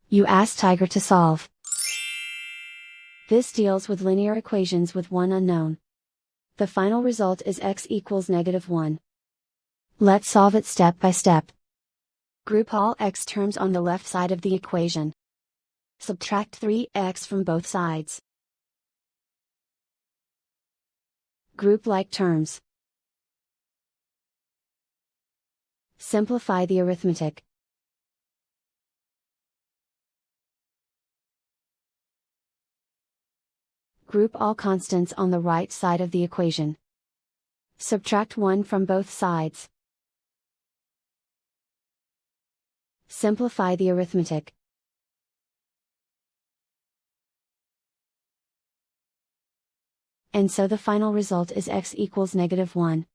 You ask Tiger to solve. This deals with linear equations with one unknown. The final result is x equals -1. Let's solve it step by step. Group all x terms on the left side of the equation. Subtract 3x from both sides. Group like terms. Simplify the arithmetic. Group all constants on the right side of the equation. Subtract 1 from both sides. Simplify the arithmetic. And so the final result is x equals -1.